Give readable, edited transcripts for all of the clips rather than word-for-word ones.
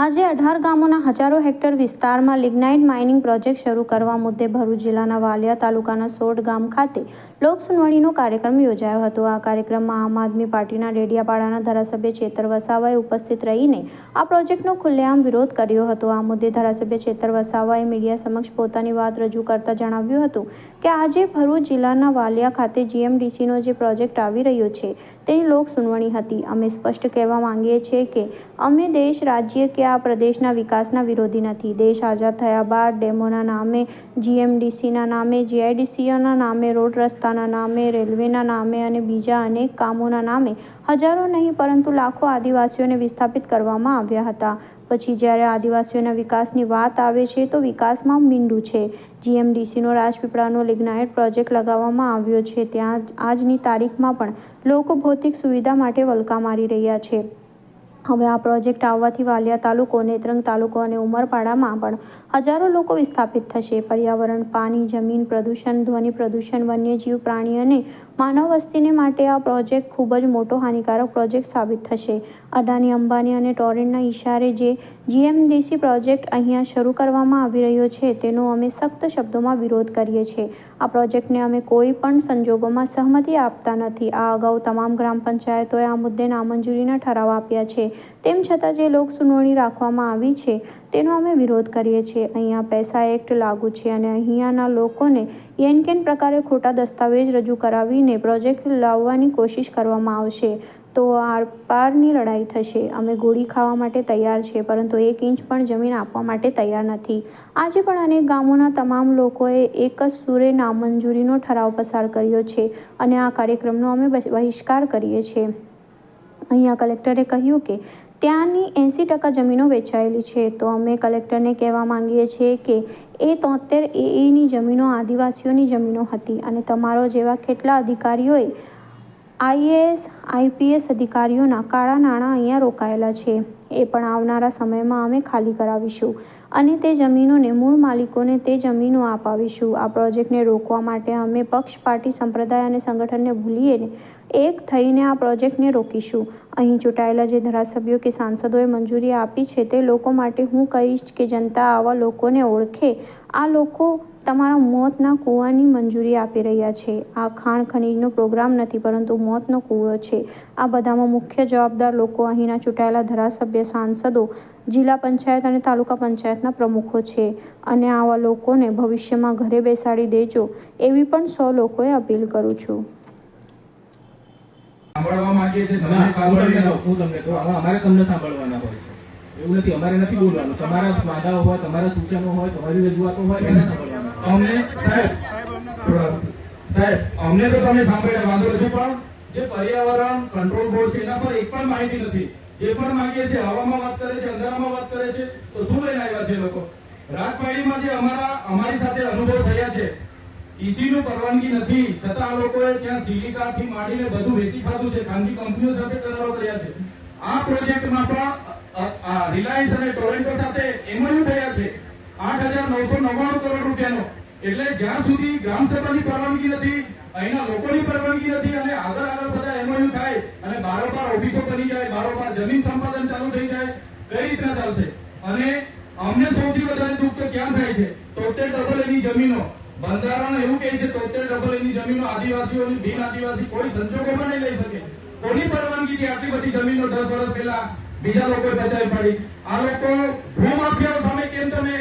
આજે 18 ગામોના હજારો હેક્ટર વિસ્તારમાં લિગ્નાઇટ માઇનિંગ પ્રોજેક્ટ શરૂ કરવા મુદ્દે ભરૂચ જિલ્લાના વાલિયા તાલુકાના સોડ ગામ ખાતે લોકસુનવણીનો કાર્યક્રમ યોજાયો હતો। આ કાર્યક્રમમાં આમ આદમી પાર્ટીના ડેડિયાપાડાના ધારાસભ્ય ચેતર વસાવાએ ઉપસ્થિત રહીને આ પ્રોજેક્ટનો ખુલ્લેઆમ વિરોધ કર્યો હતો। આ મુદ્દે ધારાસભ્ય ચેતર વસાવાએ મીડિયા સમક્ષ પોતાની વાત રજૂ કરતા જણાવ્યું હતું કે આજે ભરૂચ જિલ્લાના વાલિયા ખાતે જીએમડીસીનો જે પ્રોજેક્ટ આવી રહ્યો છે તેની લોકસુનવણી હતી। અમે સ્પષ્ટ કહેવા માંગીએ છીએ કે અમે દેશ રાજ્ય કે આ પ્રદેશના વિકાસના વિરોધી નથી। દેશ આઝાદ થયા બાદ ડેમોના નામે, જીએમડીસીના નામે, જીઆઈડીસીઓના નામે, રોડ રસ્તાના નામે, રેલવેના નામે અને બીજા અનેક કામોના નામે હજારો નહીં પરંતુ લાખો આદિવાસીઓને વિસ્થાપિત કરવામાં આવ્યા હતા। પછી જ્યારે આદિવાસીઓના વિકાસની વાત આવે છે તો વિકાસમાં મીંડું છે। જીએમડીસીનો રાજપીપળાનો લિગ્નાઇટ પ્રોજેક્ટ લગાવવામાં આવ્યો છે, ત્યાં આજની તારીખમાં પણ લોકો ભૌતિક સુવિધા માટે વલકા મારી રહ્યા છે। હવે આ પ્રોજેક્ટ આવવાથી વાલિયા તાલુકો, નેત્રંગ તાલુકો અને ઉમરપાડામાં પણ હજારો લોકો વિસ્થાપિત થશે। પર્યાવરણ, પાણી, જમીન પ્રદૂષણ, ધ્વનિ પ્રદૂષણ, વન્યજીવ, પ્રાણી અને માનવ વસ્તીને માટે આ પ્રોજેક્ટ ખૂબ જ મોટો હાનિકારક પ્રોજેક્ટ સાબિત થશે। અદાની, અંબાની અને ટોરેન્ટના ઇશારે જે જીએમડીસી પ્રોજેક્ટ અહીંયા શરૂ કરવામાં આવી રહ્યો છે તેનો અમે સખ્ત શબ્દોમાં વિરોધ કરીએ છીએ। આ પ્રોજેક્ટને અમે કોઈ પણ સંજોગોમાં સહમતિ આપતા નથી। આ અગાઉ તમામ ગ્રામ પંચાયતોએ આ મુદ્દે નામંજૂરીના ઠરાવ આપ્યા છે, તેમ છતાં જે લોકસુનવણી રાખવામાં આવી છે તેનો અમે વિરોધ કરીએ છીએ। અહીંયા પૈસા એક્ટ લાગુ છે અને અહીંયાના લોકોને એનકેન પ્રકારે ખોટા દસ્તાવેજ રજૂ કરાવીને પ્રોજેક્ટ લાવવાની કોશિશ કરવામાં આવશે તો આરપારની લડાઈ થશે। અમે ગોળી ખાવા માટે તૈયાર છીએ પરંતુ 1 ઇંચ પણ જમીન આપવા માટે તૈયાર નથી। આજે પણ અનેક ગામોના તમામ લોકોએ એક જ સૂરે નામંજૂરીનો ઠરાવ પસાર કર્યો છે અને આ કાર્યક્રમનો અમે બહિષ્કાર કરીએ છીએ। અહીંયા કલેક્ટરે કહ્યું કે ત્યાંની 80% જમીનો વેચાયેલી છે, તો અમે કલેક્ટરને કહેવા માંગીએ છીએ કે એ 73 એઈની જમીનો આદિવાસીઓની જમીનો હતી અને તમારો જેવા કેટલા અધિકારીઓએ આઈએએસ, આઈપીએસ અધિકારીઓના કાળા નાણાં અહીંયા રોકાયેલા છે, એ પણ આવનારા સમયમાં અમે ખાલી કરાવીશું અને તે જમીનોને મૂળ માલિકોને તે જમીનો અપાવીશું। આ પ્રોજેક્ટને રોકવા માટે અમે પક્ષ, પાર્ટી, સંપ્રદાય અને સંગઠનને ભૂલીને એક થઈને આ પ્રોજેક્ટને રોકીશું। અહીં ચૂંટાયેલા જે ધારાસભ્યો કે સાંસદોએ મંજૂરી આપી છે તે લોકો માટે હું કહીશ કે જનતા આવા લોકોને ઓળખે। આ લોકો તમારા મોતના કૂવાની મંજૂરી આપી રહ્યા છે। આ ખાણ ખનીજનો પ્રોગ્રામ નથી પરંતુ મોતનો કૂવો છે। આ બધામાં મુખ્ય જવાબદાર લોકો અહીંના ચૂંટાયેલા ધારાસભ્ય, સાંસદો, જિલ્લા પંચાયત અને તાલુકા પંચાયતના પ્રમુખો છે અને આવા લોકોને ભવિષ્યમાં ઘરે બેસાડી દેજો એવી પણ 100 લોકોએ અપીલ કરું છું। સાંભળવા માંગીએ છીએ તમે સાંભળીને હું તમને કહું અમારે તમને સાંભળવાના હોય છે, એવું નથી, અમારે નથી બોલવાનું। તમારા વાદાઓ હોય, તમારા સૂચનો હોય, તમારી રજૂઆતો હોય એને સાંભળવાના। અમને સાહેબ અમને તો તમે સાંભળ્યા વાંધો નથી, પણ જે પર્યાવરણ કંટ્રોલ બોર્ડ છે એના પર એક પણ માહિતી નથી। જે પણ માંગીએ છીએ હવામાં વાત કરે છે, અંધારામાં વાત કરે છે, તો શું લઈને આવ્યા છે લોકો? રાજપાડીમાં જે અમારી સાથે અનુભવ થયા છે, ઈસીનું પરવાનગી નથી છતાં આ લોકોએ ત્યાં સિલિકાથી માંડીને બધું વેચી ખાધું છે, ખાનગી કંપનીઓ સાથે કરારો કર્યા છે। આ પ્રોજેક્ટમાં પણ રિલાયન્સ અને ટોરેન્ટો સાથે એમઓયુ થયા છે 8,999 કરોડ રૂપિયાનો। એટલે જ્યાં સુધી ગ્રામસભાની પરવાનગી નથી, અહીંના લોકોની પરવાનગી નથી અને આગળ બધા એમઓયુ થાય અને બારોબાર ઓફિસો બની જાય, બારોબાર જમીન સંપાદન ચાલુ થઈ જાય, કઈ રીતના ચાલશે? અને અમને સૌથી વધારે દુઃખ તો ક્યાં થાય છે? 73 એની જમીનો બંધારણ એવું કહે છે 73 એની જમીનો આદિવાસીઓની, બિન આદિવાસી કોઈ સંજોગોમાં નહીં લઈ શકે। કોની પરવાનગીથી આટલી બધી જમીનો 10 વર્ષ પહેલા બીજા લોકોએ બચાવી પાડી? આ લોકો ભૂમાફિયાઓ સામે કેમ તમે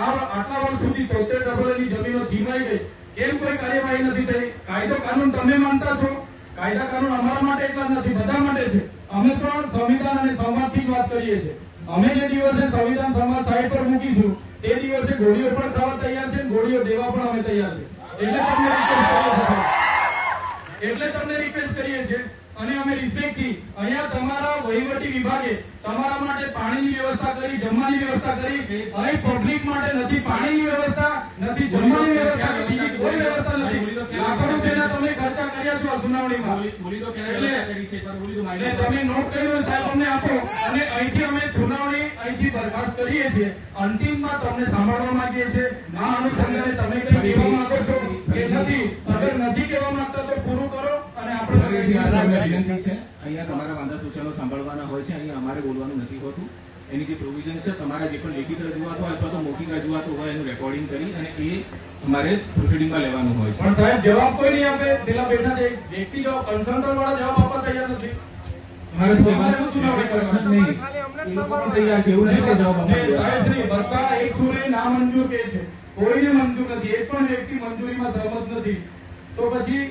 આટલા વર્ષ સુધી 73 એની જમીનો છીનવાઈ ગઈ, કેમ કોઈ કાર્યવાહી નથી થઈ? કાયદો કાનૂન તમે માનતા છો, કાયદા કાનૂન અમારા માટે એકલા જ નથી, બધા માટે છે। અમે પણ સંવિધાન અને સંવાદથી જ વાત કરીએ છીએ। અમે જે દિવસે સંવિધાન સંવાદ સાઈડ પર મૂકીશું તે દિવસે ગોળીઓ પણ ખાવા તૈયાર છે, ગોળીઓ દેવા પણ અમે તૈયાર છે। એટલે તમને રિક્વેસ્ટ કરીએ છીએ અને અમે રિસ્પેક્ટથી અહીંયા તમારા વહીવટી વિભાગે તમારા માટે પાણીની વ્યવસ્થા કરી, જમવાની વ્યવસ્થા કરી। અહીં પબ્લિક માટે નથી પાણીની વ્યવસ્થા, નથી જમવાની વ્યવસ્થા, બીજી કોઈ વ્યવસ્થા નથી। લાખો રૂપિયાના તમે ખર્ચા કર્યા છો આ સુનાવણીમાં, એટલે તમે નોટ કર્યું સાહેબ અમને આપો અને અહીંથી અમે સુનાવણી અહીંથી બરખાસ્ત કરીએ છીએ। અંતિમમાં તમને સાંભળવા માંગીએ છીએ। આ અનુસંધાને તમે કઈ કહેવા માંગો છો કે નથી? અગર નથી કહેવા માંગતા તો પૂરું કરો અને આપણે વિનંતી છે, અહીંયા તમારા વાંધા સૂચનો સાંભળવાના હોય છે, અહીંયા અમારે બોલવાનું નથી હોતું। એની જે પ્રોવિઝન છે તમારા જે પણ લેખિત રજૂઆતો હોય અથવા તો મૌખિક રજૂઆતો હોય એનું રેકોર્ડિંગ કરી અને એ અમારે પ્રોસિડિંગમાં લેવાનું હોય છે. પણ સાહેબ જવાબ કોઈ નહીં આપે. પેલા બેઠા છે વ્યક્તિ જવાબ કન્સલ્ટન્ટ વાળા જવાબ આપવા તૈયાર નથી. અમારે શું કહેવાનું? પ્રશ્ન નહીં. એ લોકો પણ તૈયાર છે, એવું નથી કે જવાબ ને આપવા સાહેબ શ્રી બધા એક સુરે નામંજૂર કે છે, કોઈને મંજૂર નથી, એક પણ વ્યક્તિ મંજૂરીમાં સહમત નથી. તો પછી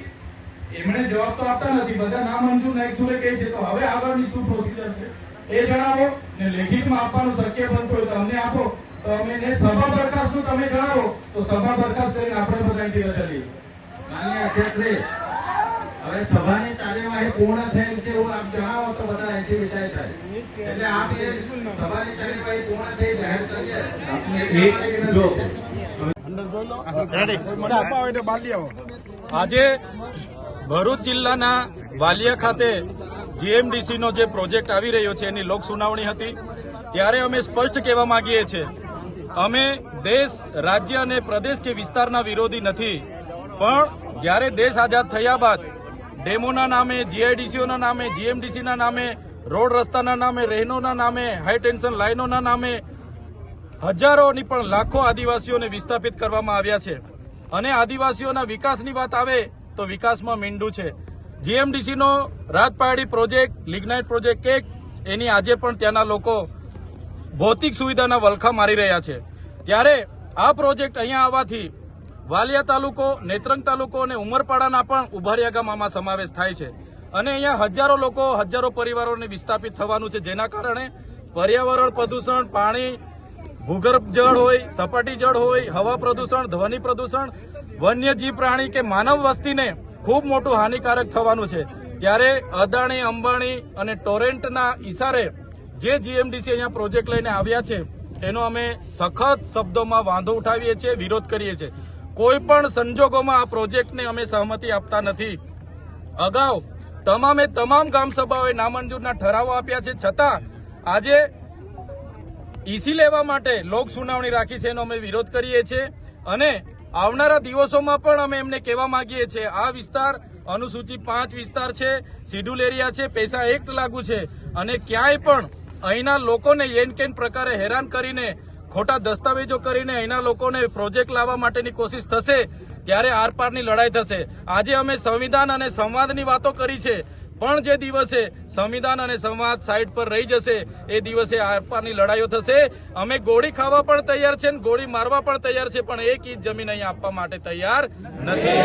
એમણે જવાબ તો આપતા નથી, બધા નામંજૂર ના એક સુરે કે છે. તો હવે આગળની શું પ્રોસિજર છે એ જણાવો ને લેખિતમાં આપવાનું શક્ય બનતું હોય તો અમને આપો. તો અમે ને સભા બરખાસ્તનું તમે જણાવો તો સભા બરખાસ્ત કરીને આપણે બધા અહીંથી રજા લઈએ. માન્ય અધ્યક્ષશ્રી, હવે સભાની કાર્યવાહી પૂર્ણ થયેલ છે એવું આપ જણાવો તો બધા અહીંથી વિદાય થાય. એટલે આપ એ સભાની કાર્યવાહી પૂર્ણ થઈ જાહેર કરીએ. આજે ભરૂચ જિલ્લાના વાલિયા ખાતે જીએમડીસી નો જે પ્રોજેક્ટ આવી રહ્યો છે એની લોક સુનાવણી હતી. ત્યારે અમે સ્પષ્ટ કહેવા માંગીએ છીએ, અમે દેશ, રાજ્ય અને પ્રદેશ કે વિસ્તારના વિરોધી નથી, પણ જ્યારે દેશ આઝાદ થયા બાદ ડેમોના નામે, જીઆઈડીસીઓના નામે, જીએમડીસીના નામે, રોડ રસ્તાના નામે, રહેણોના નામે, હાઈ ટેન્શન લાઇનોના નામે હજારોની પણ લાખો આદિવાસીઓને વિસ્થાપિત કરવામાં આવ્યા છે. અને આદિવાસીઓના વિકાસની વાત આવે તો વિકાસમાં મીંડું છે. જીએમડીસીનો રાજપહાડી પ્રોજેક્ટ, લિગ્નાઇટ પ્રોજેક્ટ 1, એની આજે પણ ત્યાંના લોકો ભૌતિક સુવિધાના વલખા મારી રહ્યા છે. ત્યારે આ પ્રોજેક્ટ અહીંયા આવવાથી વાલિયા તાલુકો, નેત્રંગ તાલુકો અને ઉમરપાડાના પણ ઉભારિયા ગામ આમાં સમાવેશ થાય છે. અને અહીંયા હજારો લોકો, હજારો પરિવારોને વિસ્થાપિત થવાનું છે, જેના કારણે પર્યાવરણ પ્રદૂષણ, પાણી, ભૂગર્ભ જળ હોય, સપાટી જળ હોય, હવા પ્રદૂષણ, ધ્વનિ પ્રદૂષણ, વન્યજીવ પ્રાણી કે માનવ વસ્તીને ખૂબ મોટું હાનિકારક થવાનું છે. ત્યારે અદાણી, અંબાણી અને ટોરેન્ટના ઈશારે જે જીએમડીસી અહીંયા પ્રોજેક્ટ લઈને આવ્યા છે એનો અમે સખત શબ્દોમાં વાંધો ઉઠાવીએ છીએ, વિરોધ કરીએ છીએ. કોઈ પણ સંજોગોમાં આ પ્રોજેક્ટને અમે સહમતિ આપતા નથી. અગાઉ તમામે તમામ ગામ સભાઓએ નામંજૂરના ઠરાવો આપ્યા છે, છતાં આજે ઈસી લેવા માટે લોક સુનાવણી રાખી છે એનો અમે વિરોધ કરીએ છીએ. અને આવનારા દિવસોમાં પણ અમે એમને કહેવા માંગીએ છીએ, આ વિસ્તાર અનુસૂચિ 5 વિસ્તાર છે, શિડ્યુલ એરિયા છે, પૈસા એક્ટ લાગુ છે અને ક્યાંય પણ અહીંના લોકોને યેન કેન પ્રકારે હેરાન કરીને, ખોટા દસ્તાવેજો કરીને અહીંના લોકોને પ્રોજેક્ટ લાવવા માટેની કોશિશ થશે ત્યારે આરપારની લડાઈ થશે. આજે અમે સંવિધાન અને સંવાદની વાતો કરી છે, પણ જે દિવસે સંવિધાન અને સંવાદ સાઈડ પર રહી જશે એ દિવસે આરપારની લડાઈઓ થશે. અમે ગોળી ખાવા પણ તૈયાર છે, ગોળી મારવા પણ તૈયાર છે, પણ એક ઇંચ જમીન અહીંયા આપવા માટે તૈયાર નથી.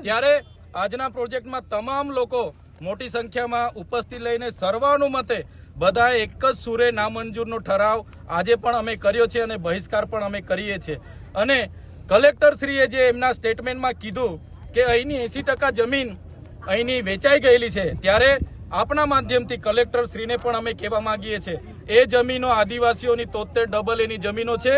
ત્યારે આજના પ્રોજેક્ટમાં તમામ લોકો મોટી સંખ્યામાં ઉપસ્થિત લઈને સર્વાનુમતે બધા એક જ સુરે નામંજૂરનો ઠરાવ આજે પણ અમે કર્યો છે અને બહિષ્કાર પણ અમે કરીએ છીએ. અને કલેક્ટરશ્રીએ જે એમના સ્ટેટમેન્ટમાં કીધું કે અહીંની 80% જમીન અહીંની વેચાઈ ગયેલી છે, ત્યારે આપના માધ્યમથી કલેક્ટરશ્રીને પણ અમે કહેવા માંગીએ છીએ, એ જમીનો આદિવાસીઓની 73 એની જમીનો છે.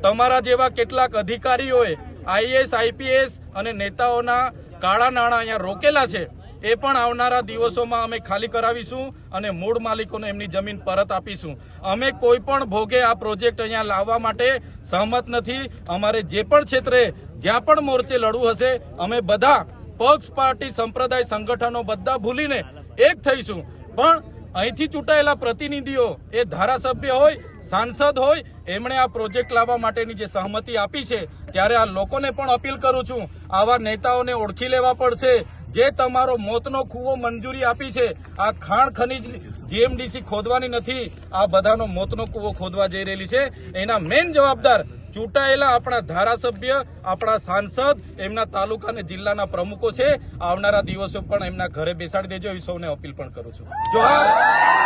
તમારા જેવા કેટલાક અધિકારીઓએ આઈએએસ, આઈપીએસ અને નેતાઓના કાળા નાણાં અહીંયા રોકેલા છે. એ પણ આવનારા દિવસોમાં અમે ખાલી કરાવીશું અને મૂળ માલિકોને એમની જમીન પરત આપીશું. અમે કોઈ પણ ભોગે આ પ્રોજેક્ટ અહીંયા લાવવા માટે સહમત નથી. અમારે જે પણ ક્ષેત્રે જ્યાં પણ મોરચે લડવું હશે અમે બધા પક્ષ, પાર્ટી, સંપ્રદાય, સંગઠનો બધા ભૂલીને એક થઈશું. પણ અહીંથી ચૂંટાયેલા પ્રતિનિધિઓ, એ ધારાસભ્ય હોય, સાંસદ હોય, એમણે આ પ્રોજેક્ટ લાવવા માટેની જે સહમતિ આપી છે, ત્યારે આ લોકોને પણ અપીલ કરું છું, આવા નેતાઓને ઓળખી લેવા પડશે જે તમારો મોતનો કૂવો મંજૂરી આપી છે. આ ખાણ ખનીજ જીએમડીસી ખોદવાની નથી, આ બધાનો મોતનો કૂવો ખોદવા જઈ રહેલી છે. એના મેઇન જવાબદાર ચૂંટાયેલા આપણા ધારાસભ્ય, આપણા સાંસદ, એમના તાલુકા અને જિલ્લાના પ્રમુખો છે. આવનારા દિવસો પણ એમના ઘરે બેસાડી દેજો એવી સૌને અપીલ પણ કરું છું. જોહાર.